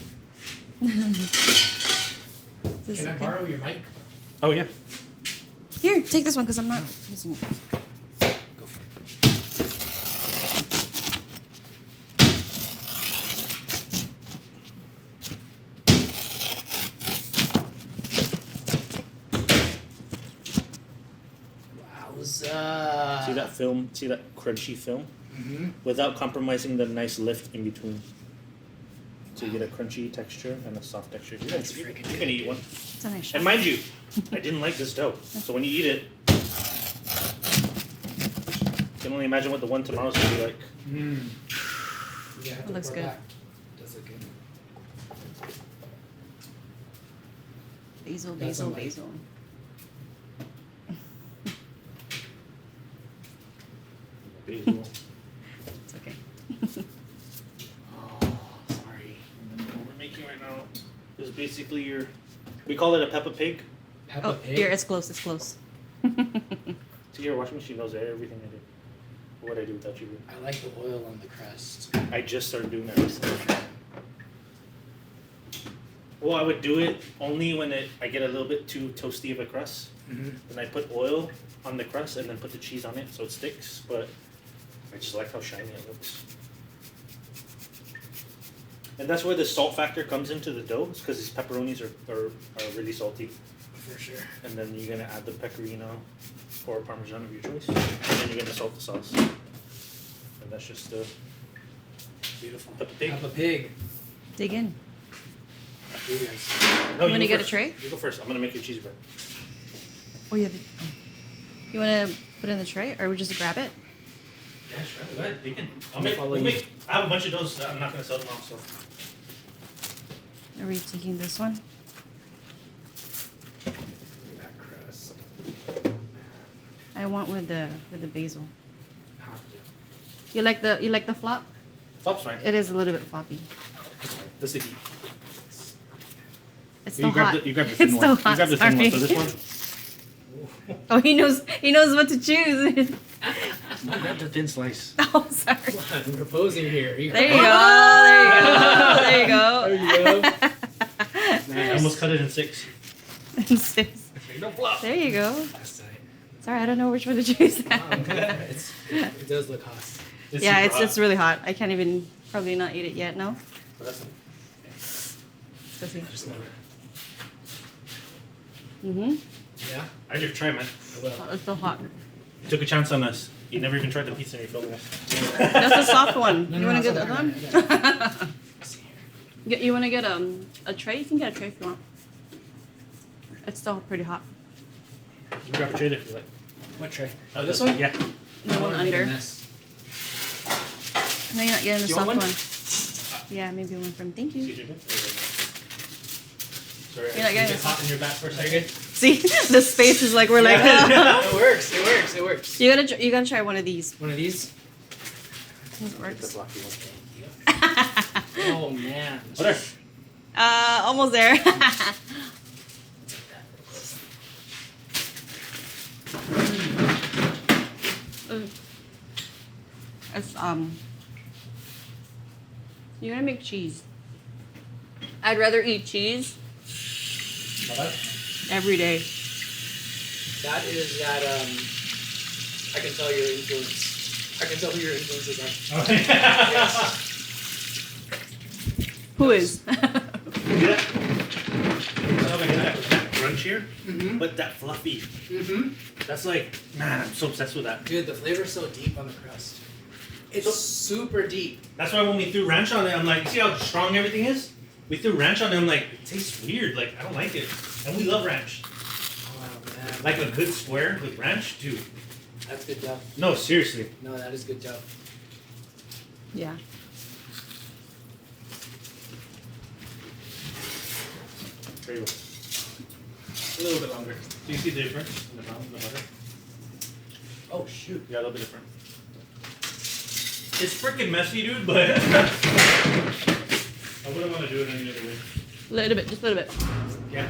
This is Can I okay. borrow your mic? Oh yeah. Here, take this one because I'm not using it. Go for it. Wowza. See that film? See that crunchy film? Mm-hmm. Without compromising the nice lift in between. So you get a crunchy texture and a soft texture. You're That's gonna, freaking you're gonna eat one. It's a nice shot. And mind you, I didn't like this dough. So when you eat it, you can only imagine what the one tomorrow's gonna be like. Mm. Yeah, It looks good. Does look good. Basil, That's basil, on my- basil. Basil. It's okay. Oh, sorry. What we're making right now is basically we call it a Peppa Pig. Peppa Oh, Pig. here, it's close, it's close. See, your washing machine knows everything I do. What I do without you. I like the oil on the crust. I just started doing that recently. Well, I would do it only when I get a little bit too toasty of a crust. Mm-hmm. Then I put oil on the crust and then put the cheese on it so it sticks. But I just like how shiny it looks. And that's where the salt factor comes into the dough, because these pepperonis are really salty. For sure. And then you're gonna add the pecorino or parmesan of your choice, and then you're gonna salt the sauce. And that's just Beautiful. Peppa Pig. Peppa Pig. Dig in. You guys. No, You wanna go get a first. tray? You go first. I'm gonna make your cheese bread. Oh, you have it. You want to put it in the tray or we just grab it? Yeah, sure. Go ahead. You can. Follow We'll you. I have a bunch of those that I'm not gonna sell them off. So. Are we taking this one? That crust. I want with the basil. Have to. You like the flop? Flop's fine. It is a little bit floppy. That's the heat. It's So you still grab hot. the grab the thin It's one. still You hot. grab the thin one. So sorry. this one. Oh, he knows what to choose. No, grab the thin slice. Oh, sorry. Come on, we're posing here. There you go. There you go. There you go. I almost cut it in 6. There you go. No flop. There you go. That's tight. Sorry, I don't know which one to choose. It does look hot. Yeah, super hot. it's really hot. I can't even probably not eat it yet. No. That's- Let's see. Just know it. Mhm. Yeah, I just try, man. I will. Oh, it's still hot. took a chance on us. You never even tried the pizza and you filmed us. That's the soft one. No, You no, want to no, get that it's all one? right. You want to get a tray? You can get a tray if you want. It's still pretty hot. You can grab a tray if you like. What tray? Oh, this one? Yeah. The one under. No, you're not getting the You soft want one. one? Yeah, maybe one from. Thank you. Sorry, You're not getting it's hot in your back for a second. See, the space is like we're like. It works. It works. It works. You gotta try one of these. One of these. It works. Oh man. Whatever. Almost there. It's you're gonna make cheese. I'd rather eat cheese every day. That is that. I can tell your influence. I can tell who your influences are. Yes. Who is? Yeah. That crunch here, but that fluffy. That's like, man, I'm so obsessed with that. Dude, the flavor's so deep on the crust. It's super deep. That's why when we threw ranch on it, I'm like, you see how strong everything is? We threw ranch on it, I'm like, it tastes weird. Like, I don't like it. And we love ranch. Oh man. Like a good square with ranch, dude. That's good dough. No, seriously. No, that is good dough. Yeah. There you go. A little bit longer. Do you see the difference in the brown and the butter? Oh shoot. Yeah, a little bit different. It's freaking messy, dude, but I wouldn't want to do it any other way. Little bit, just a little bit. Yeah.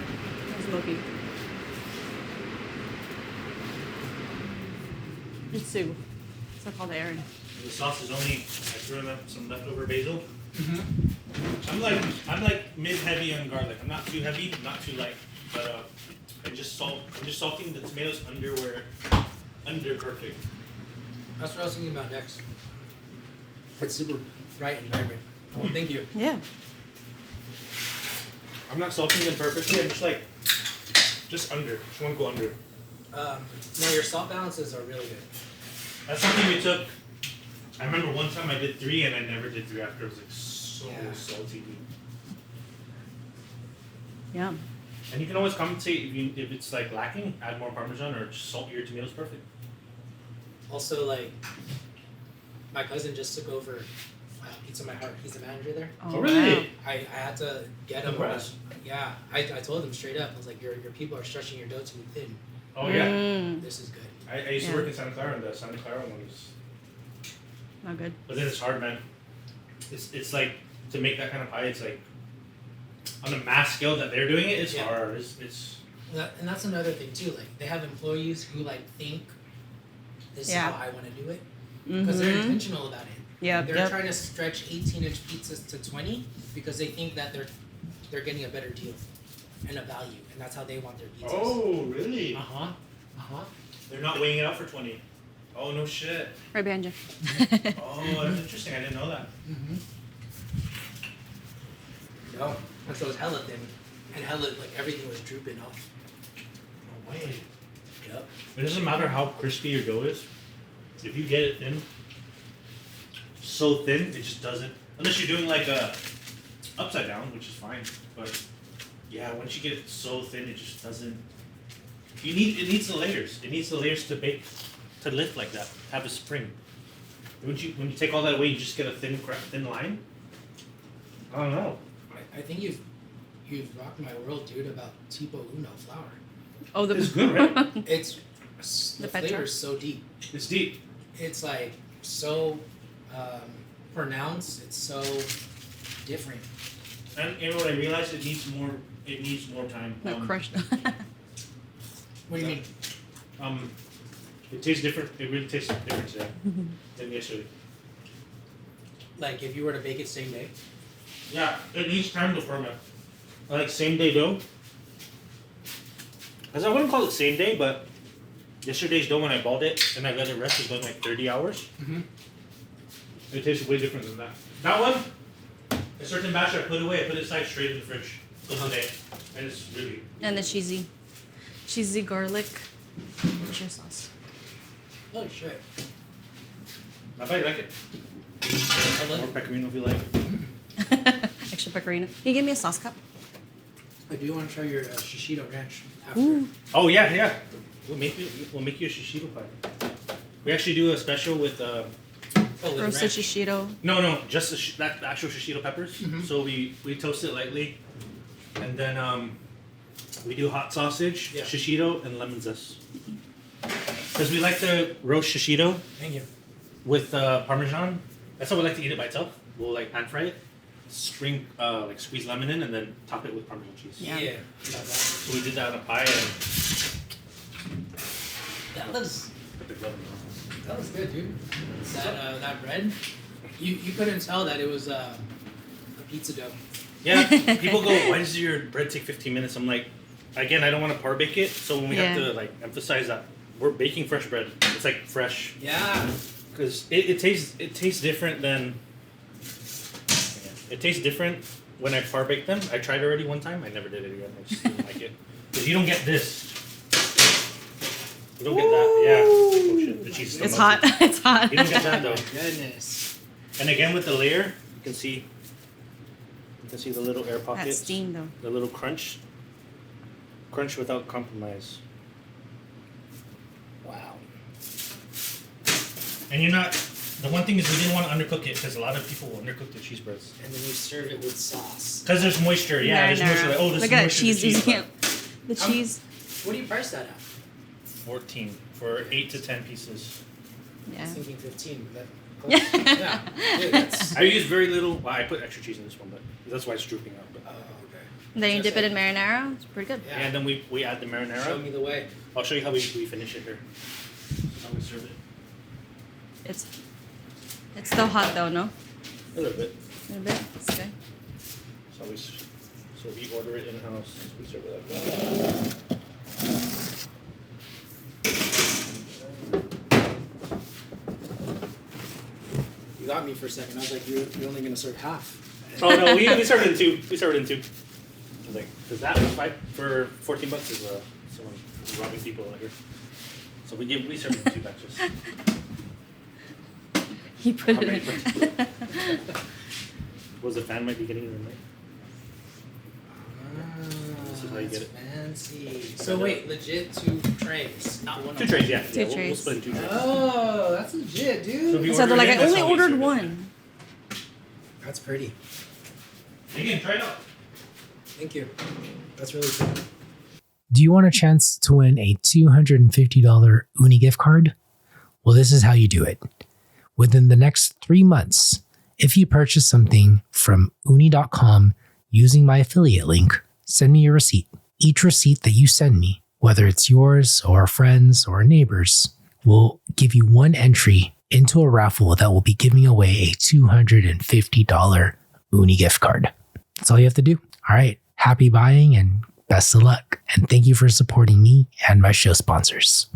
Smoky. It's Sue. So called Aaron. The sauce is only, I threw in some leftover basil. I'm like mid-heavy on garlic. I'm not too heavy, not too light. But I'm just salting the tomatoes under perfect. That's what I was thinking about next. It's super bright and vibrant. Oh, thank you. Yeah. I'm not salting them perfectly. I'm just under. Just want to go under. No, your salt balances are really good. That's something we took. I remember one time I did 3 and I never did 3 after. It was like so salty, dude. Yeah. And you can always compensate if it's like lacking, add more Parmesan or just salt your tomatoes perfect. Also, like, my cousin just took over Pizza My Heart. He's the manager there. Oh, really? Wow. I had to get him. Congrats. Yeah, I told him straight up. I was like, your people are stretching your dough too thin. Oh yeah. This is good. I used to work in Santa Clara, and the Santa Clara one was. Not good. But then it's hard, man. It's like to make that kind of pie. It's like on a mass scale that they're doing it. It's hard. It's. And that's another thing too. Like they have employees who like think this is how I want to do it because they're intentional about it. Yeah. They're trying to stretch 18-inch pizzas to 20 because they think that they're getting a better deal and a value, and that's how they want their pizzas. Oh really? They're They're not weighing it out for 20. Oh no shit. Right behind you. Oh, that's interesting. I didn't know that. No, and so it was hella thin, and hella like everything was drooping off. No way. Yep. It doesn't matter how crispy your dough is. If you get it thin, so thin, it just doesn't. Unless you're doing like a upside down, which is fine. But yeah, once you get it so thin, it just doesn't. It needs the layers. It needs the layers to bake, to lift like that. Have a spring. When you take all that away, you just get a thin line. I don't know. I think you've rocked my world, dude, about tipo uno flour. Oh, It's good, right? It's the Petra? flavor is so deep. It's deep. It's like so pronounced. It's so different. And you know what I realized? It needs more time. not crushed. What do you mean? It tastes different. It really tastes different today than yesterday. Like if you were to bake it same day. Yeah, it needs time to ferment. Like same day dough. Because I wouldn't call it same day, but yesterday's dough when I balled it and I let it rest was going like 30 hours. It tastes way different than that. That one, a certain batch I put away, I put it aside straight in the fridge till today. And it's really. And the cheesy garlic. What's your sauce? Holy shit. I bet you like it. More pecorino if you like. Extra pecorino. Can you give me a sauce cup? I do want to try your shishito ranch after. Ooh. Oh yeah. We'll make you a shishito pie. We actually do a special with Roasted shishito. No, just that actual shishito peppers. So we toast it lightly, and then we do hot sausage, shishito, and lemon zest. Because we like to roast shishito. Thank you. With Parmesan. That's how we like to eat it by itself. We'll like pan fry it, squeeze lemon in, and then top it with Parmesan cheese. Yeah. So we did that on a pie, and That was good, dude. That bread, you couldn't tell that it was a pizza dough. yeah, people go, why does your bread take 15 minutes? I'm like, again, I don't want to par bake it, so when we have to like emphasize that we're baking fresh bread. It's like fresh. Yeah. Because it tastes different than. It tastes different when I par bake them. I tried already one time. I never did it again. I just didn't like it. Because you don't get this. You don't get that. Yeah. Oh shit. The cheese is It's melted. hot. It's hot. You don't get that though. Goodness. And again with the layer, you can see the little air That pockets. steam though. The little crunch. Crunch without compromise. Wow. And you're not. The one thing is we didn't want to undercook it because a lot of people will undercook their cheese breads. And then you serve it with sauce. Because there's moisture. Yeah, there's moisture. Like, oh, there's Look at moisture. cheese. in the You but- can't. The cheese. What do you price that at? 14 for 8 to 10 pieces. I Yeah. was thinking 15, but yeah. Dude, that's... I use very little. Well, I put extra cheese in this one, but that's why it's drooping out. But, Oh, okay. Then you dip it in marinara. It's pretty good. Yeah. and then we add the Show marinara. me the way. I'll show you how we finish it here. How we serve it. It's still hot though, no? A little bit. A little bit. It's good. So we order it in house. We serve it like that. You got me for a second. I was like, you're only gonna serve half. Oh no, we served it in two. We served it in two. I was like, because that for $14 is someone robbing people out here. So we serve it in two batches. He put How it many in. Was the fan might be getting in the night? This is how you get it. Fancy. So wait, legit 2 trays. Not one. 2 trays, yeah. Two We'll trays. split in 2 trays. Oh, that's legit, dude. So if you So order they're like, again, I that's only how we ordered serve it. one. That's pretty. Again, try it out. Thank you. That's really cool. Do you want a chance to win a $250 Ooni gift card? Well, this is how you do it. Within the next 3 months, if you purchase something from Ooni.com using my affiliate link, send me your receipt. Each receipt that you send me, whether it's yours or a friend's or a neighbor's, will give you 1 entry into a raffle that will be giving away a $250 Ooni gift card. That's all you have to do. All right. Happy buying and best of luck. And thank you for supporting me and my show sponsors.